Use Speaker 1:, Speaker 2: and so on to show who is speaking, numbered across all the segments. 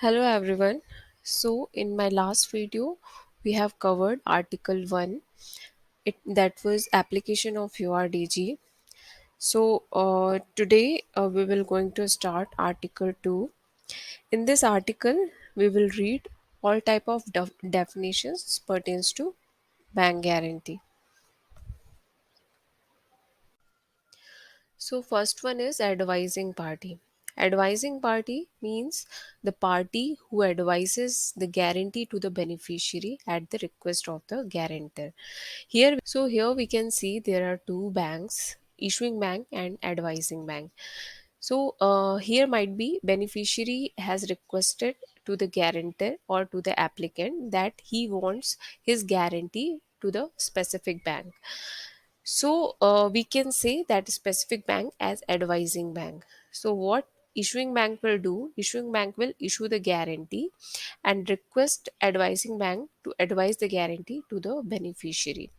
Speaker 1: Hello everyone. So in my last video we have covered article 1, that was application of URDG. So today we will going to start article 2. In this article we will read all type of definitions pertains to bank guarantee. So first one is advising party. Advising party means the party who advises the guarantee to the beneficiary at the request of the guarantor. Here we can see there are two banks, issuing bank and advising bank. So here might be beneficiary has requested to the guarantor or to the applicant that he wants his guarantee to the specific bank. So we can say that specific bank as advising bank. So what issuing bank will do? Issuing bank will issue the guarantee and request advising bank to advise the guarantee to the beneficiary.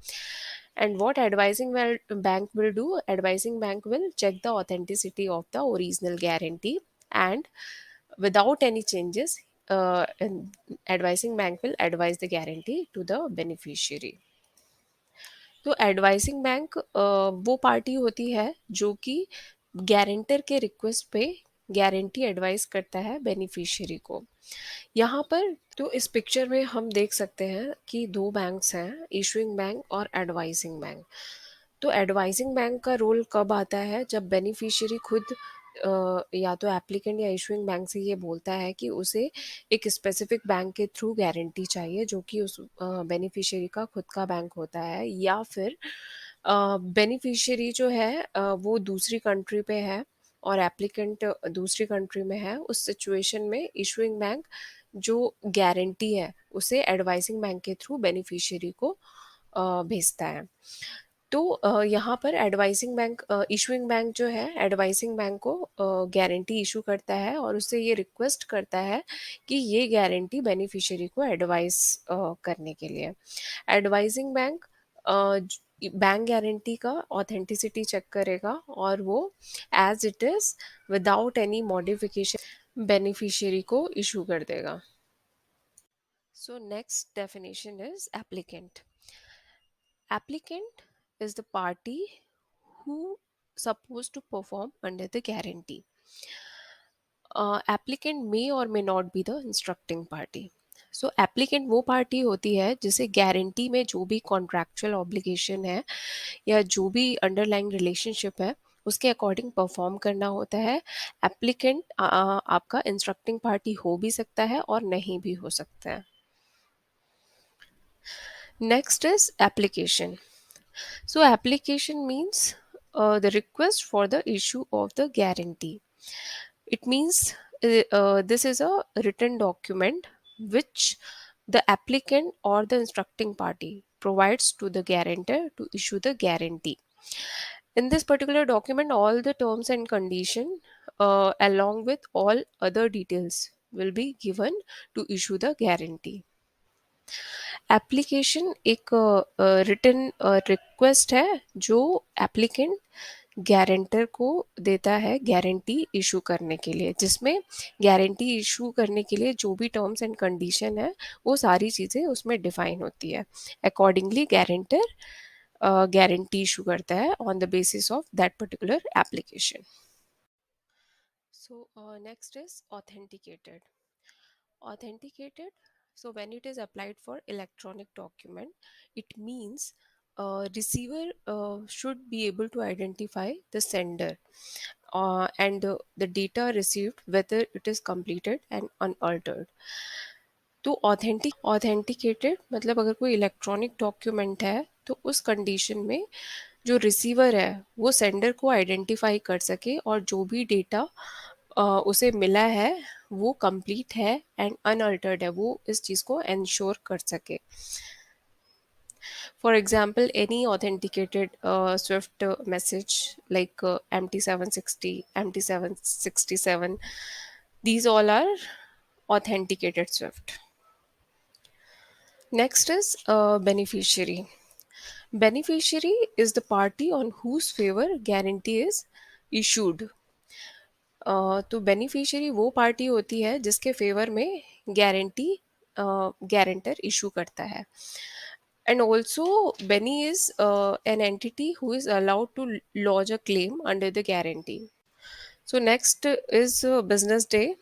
Speaker 1: And what bank will do? Advising bank will check the authenticity of the original guarantee, and without any changes, and advising bank will advise the guarantee to the beneficiary. तो advising bank वो party होती है जो कि guarantor के request पे guarantee advice करता है बेनिफिशियरी को। यहाँ पर तो इस पिक्चर में हम देख सकते हैं कि दो बैंक्स हैं, इशूइंग बैंक और एडवाइजिंग बैंक। तो एडवाइजिंग बैंक का रोल कब आता है? जब बेनिफिशियरी खुद या तो एप्लीकेंट या इशूइंग बैंक से ये बोलता है कि उसे एक स्पेसिफिक बैंक के थ्रू गारंटी चाहिए जो कि उस बेनिफिशियरी का खुद का बैंक होता है, या फिर बेनिफिशियरी जो है वो दूसरी कंट्री पे है और एप्लीकेंट दूसरी कंट्री में है। उस सिचुएशन में इशूइंग बैंक जो गारंटी है उसे एडवाइजिंग बैंक के थ्रू बेनिफिशियरी को भेजता है। तो यहाँ पर एडवाइजिंग बैंक इशूइंग बैंक जो है एडवाइजिंग बैंक को गारंटी इशू करता है और उससे ये रिक्वेस्ट करता है कि ये गारंटी बेनिफिशियरी को एडवाइस करने के लिए। एडवाइजिंग बैंक बैंक गारंटी का ऑथेंटिसिटी चेक करेगा और वो as it is without any modification beneficiary को इशू कर देगा। So next definition is applicant. Applicant is the party who supposed to perform under the guarantee. Applicant may or may not be the instructing party. So applicant वो party होती है जिसे guarantee में जो भी कॉन्ट्रैक्चुअल ऑब्लिगेशन है या जो भी अंडरलाइंग रिलेशनशिप है उसके अकॉर्डिंग परफॉर्म करना होता है। एप्लीकेंट आपका इंस्ट्रक्टिंग पार्टी हो भी सकता है और नहीं भी हो सकता है। Next is application. So application means the request for the issue of the guarantee. It means this is a written document which the applicant or the instructing party provides to the guarantor to issue the guarantee. In this particular document, all the terms and condition along with all other details will be given to issue the guarantee. Application एक written request है जो applicant guarantor को देता है guarantee issue करने के लिए, जिसमें गारंटी इशू करने के लिए जो भी टर्म्स एंड कंडीशन है वो सारी चीज़ें उसमें डिफाइन होती है। अकॉर्डिंगली गारंटर गारंटी इशू करता है on the basis of that particular application. So next is authenticated. Authenticated, so when it is applied for electronic document, it means receiver should be able to identify the sender and the data received, whether it is completed and unaltered. तो authenticated मतलब अगर कोई electronic document है तो उस condition में जो receiver है वो सेंडर को आइडेंटिफाई कर सके और जो भी डेटा उसे मिला है वो कंप्लीट है एंड अनअल्टर्ड है, वो इस चीज़ को इंश्योर कर सके। For example any authenticated Swift message like MT760, MT767, these all are authenticated swift. Next is beneficiary. Beneficiary is the party on whose favor guarantee is issued. तो beneficiary वो party होती है जिसके फेवर में guarantee guarantor issue करता है. And also, Benny is an entity who is allowed to lodge a claim under the guarantee. So next is business day.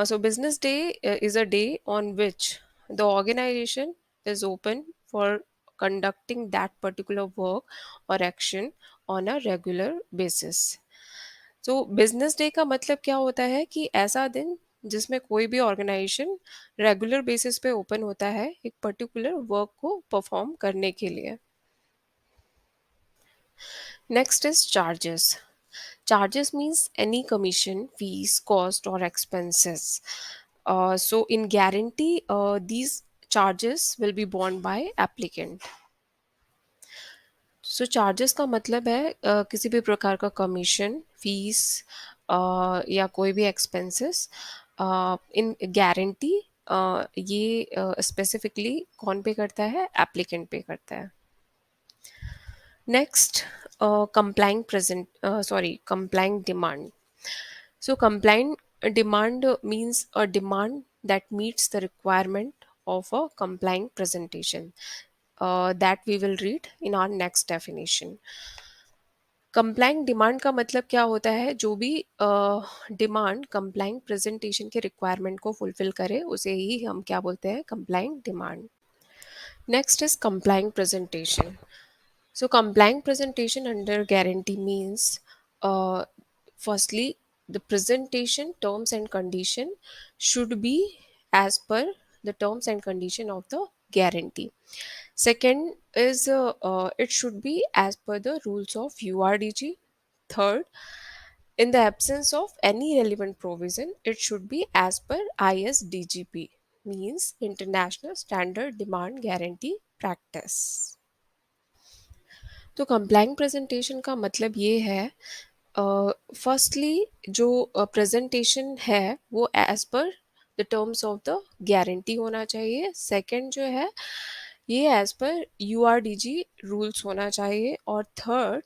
Speaker 1: So business day is a day on which the organization is open for conducting that particular work or action on a regular basis. तो business day का मतलब क्या होता है कि ऐसा दिन जिसमें कोई भी ऑर्गेनाइजेशन रेगुलर बेसिस पे ओपन होता है एक पर्टिकुलर वर्क को परफॉर्म करने के लिए. Next is charges. Charges means any commission fees cost और expenses. So in guarantee, these charges will be borne by applicant. So charges का मतलब है किसी भी प्रकार का कमीशन फीस या कोई भी एक्सपेंसेस इन गारंटी. ये स्पेसिफिकली कौन पे करता है? एप्लीकेंट पे करता है. Next, complying present sorry complying demand. So compliant demand means a demand that meets the requirement of a complying presentation. That we will read in our next definition. Complying demand का मतलब क्या होता है? जो भी डिमांड कंप्लाइंग प्रेजेंटेशन के requirement को fulfil करे उसे ही हम क्या बोलते हैं? Complying demand. Next is complying presentation. So complying presentation under guarantee means, firstly, the presentation terms and condition should be as per the terms and condition of the guarantee. Second is it should be as per the rules of URDG. Third, in the absence of any relevant provision, it should be as per ISDGP, means International Standard Demand Guarantee Practice. तो complying presentation का मतलब ये है, firstly जो presentation है वो as per the terms of the guarantee होना चाहिए. सेकंड जो है ये एज पर यूआरडीजी रूल्स होना चाहिए. और थर्ड,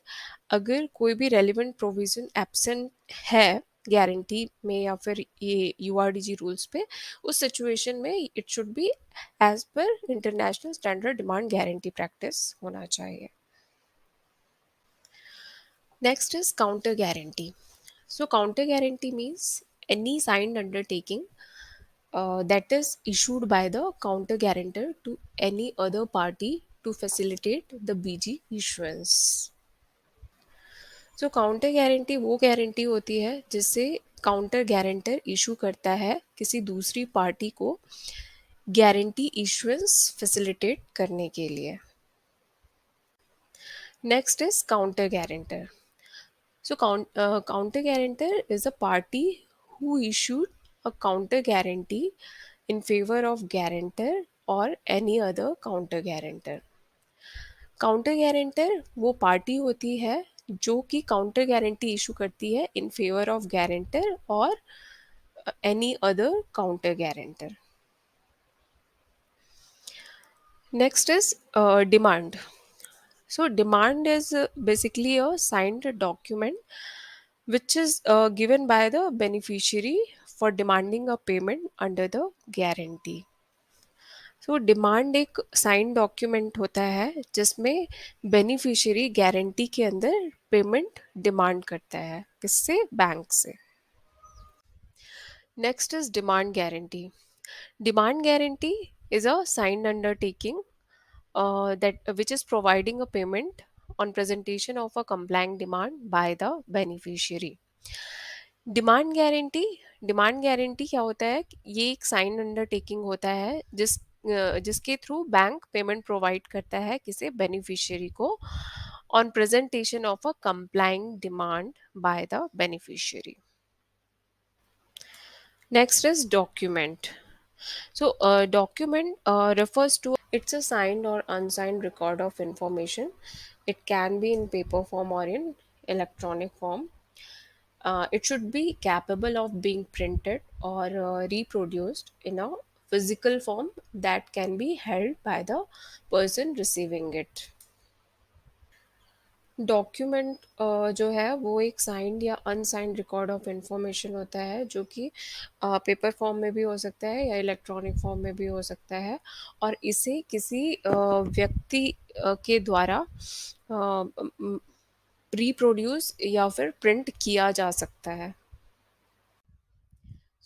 Speaker 1: अगर कोई भी रेलिवेंट प्रोविजन एब्सेंट है गारंटी में या फिर ये यूआरडीजी रूल्स पे, उस सिचुएशन में it should be as per international standard demand guarantee practice होना चाहिए. Next is counter guarantee. So, counter guarantee means any signed undertaking that is issued by the counter guarantor to any other party to facilitate the BG issuance. So, counter guarantee वो guarantee होती है जिससे counter guarantor issue करता है किसी दूसरी party को guarantee issuance facilitate करने के लिए. Next is counter guarantor. So, counter guarantor is a party who issued a counter guarantee in favor of guarantor or any other counter guarantor. Counter guarantor वो party होती है जो कि counter guarantee issue करती है इन फेवर ऑफ गारंटर और any other counter guarantor. Next is demand. So, demand is basically a signed document which is given by the beneficiary for demanding a payment under the guarantee. So, demand एक signed document होता है जिसमें beneficiary guarantee के अंदर payment demand करता है. किससे? Bank से. Next is demand guarantee. Demand guarantee is a signed undertaking that which is providing a payment on presentation of a complying demand by the beneficiary. Demand guarantee क्या होता है? ये एक साइन अंडरटेकिंग होता है जिसके थ्रू बैंक पेमेंट प्रोवाइड करता है किसी बेनिफिशियरी को on presentation of a complying demand by the beneficiary. Next is document. So, a document refers to it's a signed or unsigned record of information. It can be in paper form or in electronic form. It should be capable of being printed or reproduced in a physical form that can be held by the person receiving it. Document जो है वो एक signed या unsigned record of information होता है, जो कि paper form में भी हो सकता है या इलेक्ट्रॉनिक फॉर्म में भी हो सकता है, और इसे किसी व्यक्ति के द्वारा रिप्रोड्यूस या फिर प्रिंट किया जा सकता है।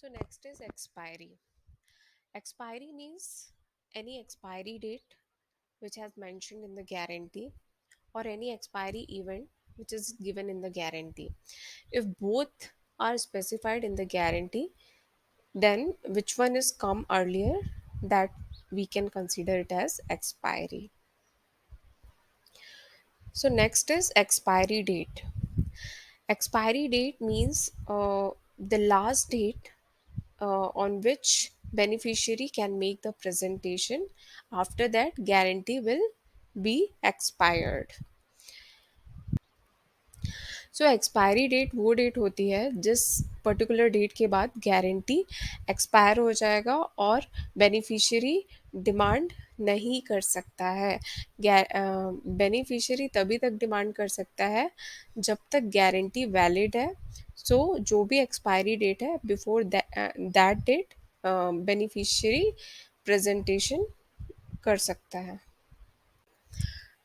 Speaker 1: So next is expiry. Expiry means any expiry date which has mentioned in the guarantee, or any expiry event which is given in the guarantee. If both are specified in the guarantee, then which one is come earlier, that we can consider it as expiry. So next is expiry date. Expiry date means the last date on which beneficiary can make the presentation. After that, guarantee will be expired. So expiry date वो date होती है जिस particular date के बाद guarantee expire हो जाएगा और beneficiary demand नहीं कर सकता है। बेनिफिशियरी तभी तक डिमांड कर सकता है जब तक गारंटी वैलिड है। सो जो भी एक्सपायरी डेट है, before that date beneficiary presentation कर सकता है।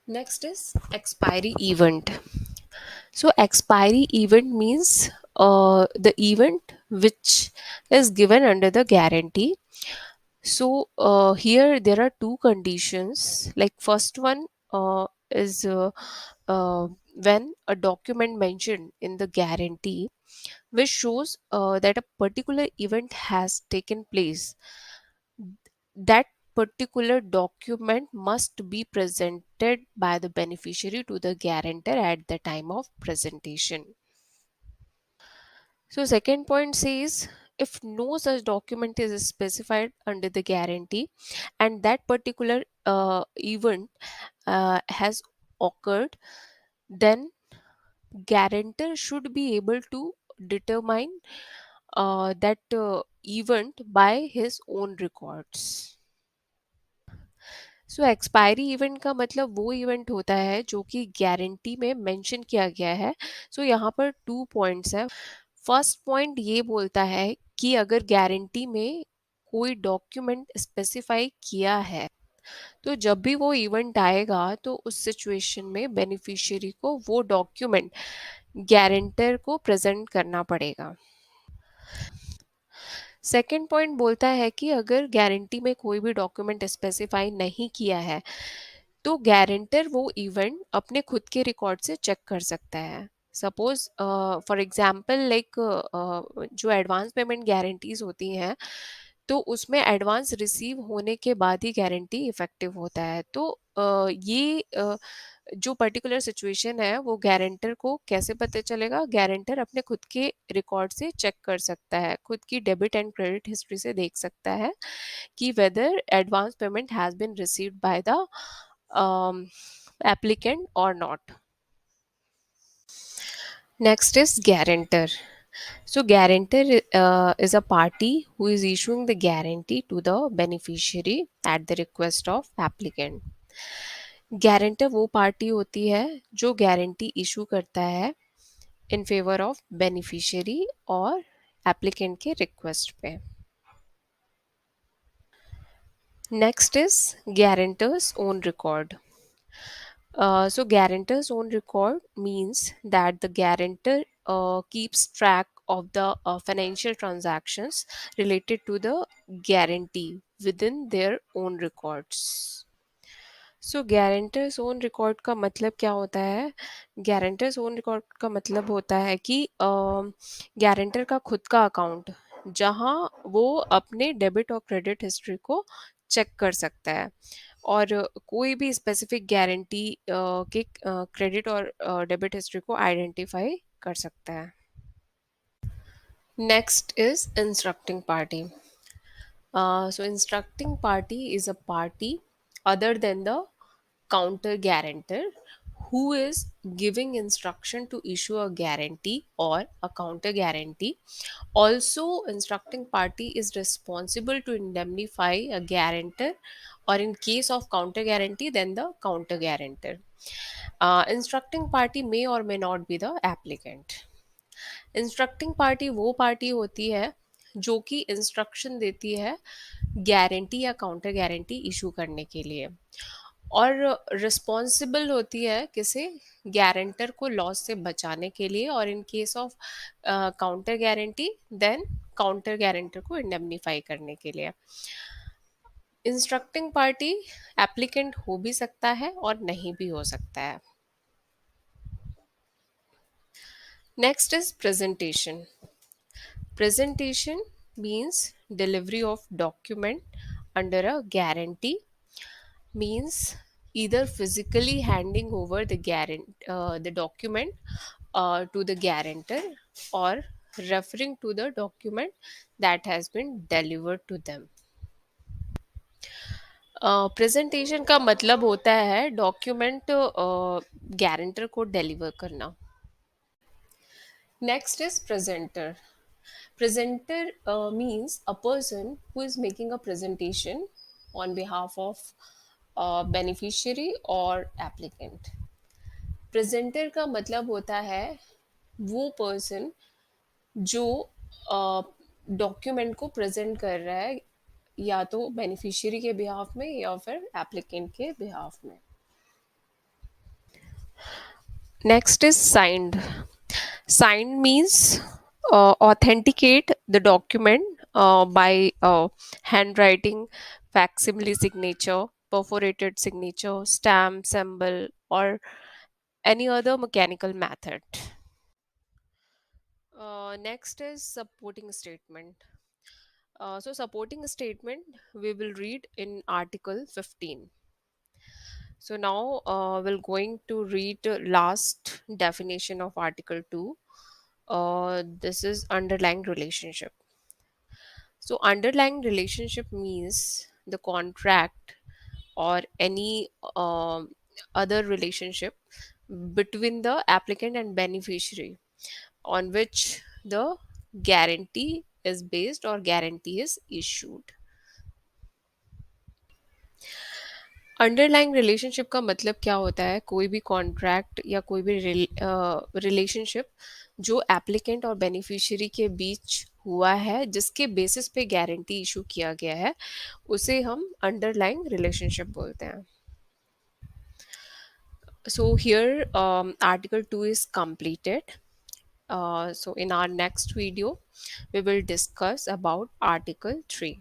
Speaker 1: Next is expiry event. So expiry event means the event which is given under the guarantee. So here there are two conditions. Like first one is when a document mentioned in the guarantee which shows that a particular event has taken place, that particular document must be presented by the beneficiary to the guarantor at the time of presentation. So second point says if no such document is specified under the guarantee and that particular event has occurred, then guarantor should be able to determine that event by his own records. So expiry event का मतलब वो event होता है जो कि guarantee में mention किया गया है। सो यहाँ पर 2 पॉइंट्स हैं। फर्स्ट पॉइंट ये बोलता है कि अगर गारंटी में कोई डॉक्यूमेंट स्पेसिफाई किया है, तो जब भी वो इवेंट आएगा तो उस सिचुएशन में बेनिफिशियरी को वो डॉक्यूमेंट गारंटर को प्रेजेंट करना पड़ेगा। सेकेंड पॉइंट बोलता है कि अगर गारंटी में कोई भी डॉक्यूमेंट स्पेसिफाई नहीं किया है, तो गारंटर वो इवेंट अपने खुद के रिकॉर्ड से चेक कर सकता है। सपोज फॉर एग्जांपल लाइक जो एडवांस पेमेंट गारंटीज होती हैं, तो उसमें एडवांस रिसीव होने के बाद ही गारंटी इफेक्टिव होता है। तो ये जो पर्टिकुलर सिचुएशन है वो गारंटर को कैसे पता चलेगा? गारंटर अपने खुद के रिकॉर्ड से चेक कर सकता है, खुद की डेबिट एंड क्रेडिट हिस्ट्री से देख सकता है कि whether advance payment has been received by the applicant or not. Next is guarantor. So guarantor is a party who is issuing the guarantee to the beneficiary at the request of applicant. Guarantor वो party होती है जो guarantee issue करता है in favour of beneficiary और applicant के request पे। Next is guarantor's own record. So guarantor's own record means that the guarantor keeps track of the financial transactions related to the guarantee within their own records. So guarantors own record का मतलब क्या होता है? Guarantors own record का मतलब होता है कि गारंटर का खुद का अकाउंट जहां वो अपने डेबिट और क्रेडिट हिस्ट्री को चेक कर सकता है और कोई भी स्पेसिफिक गारंटी के क्रेडिट और डेबिट हिस्ट्री को आइडेंटिफाई कर सकता है। Next is instructing party. So instructing party is a party other than the counter guarantor who is giving instruction to issue a guarantee or a counter guarantee. Also, instructing party is responsible to indemnify a guarantor, or in case of counter guarantee, then the counter guarantor. Instructing party may or may not be the applicant. Instructing party वो party होती है जो कि instruction देती है guarantee या counter guarantee issue करने के लिए, और रिस्पॉन्सिबल होती है किसे, गारंटर को लॉस से बचाने के लिए, और in case of counter guarantee then counter guarantor को इंडेमनीफाई करने के लिए। इंस्ट्रक्टिंग पार्टी एप्लीकेंट हो भी सकता है और नहीं भी हो सकता है। Next is presentation. Presentation means delivery of document under a guarantee, means either physically handing over the document to the guarantor, or referring to the document that has been delivered to them. Presentation का मतलब होता है document guarantor को deliver करना। Next is presenter. Presenter means a person who is making a presentation on behalf of beneficiary or applicant. Presenter का मतलब होता है वो पर्सन जो डॉक्यूमेंट को प्रेजेंट कर रहा है, या तो बेनिफिशियरी के बिहाफ में या फिर एप्लीकेंट के बिहाफ में। Next is signed. Signed means authenticate the document by handwriting, facsimile signature, perforated signature, stamp, symbol, or any other mechanical method. Next is supporting statement. Supporting statement we will read in Article 15. So now we're going to read the last definition of Article 2. This is underlying relationship. So, underlying relationship means the contract or any other relationship between the applicant and beneficiary on which the guarantee is based or guarantee is issued. Underlying relationship का मतलब क्या होता है, कोई भी contract या कोई भी रिलेशनशिप जो एप्लीकेंट और बेनिफिशियरी के बीच हुआ है जिसके बेसिस पे गारंटी इशू किया गया है, उसे हम अंडरलाइंग रिलेशनशिप बोलते हैं। So here article 2 is completed. So in our next video we will discuss about article 3.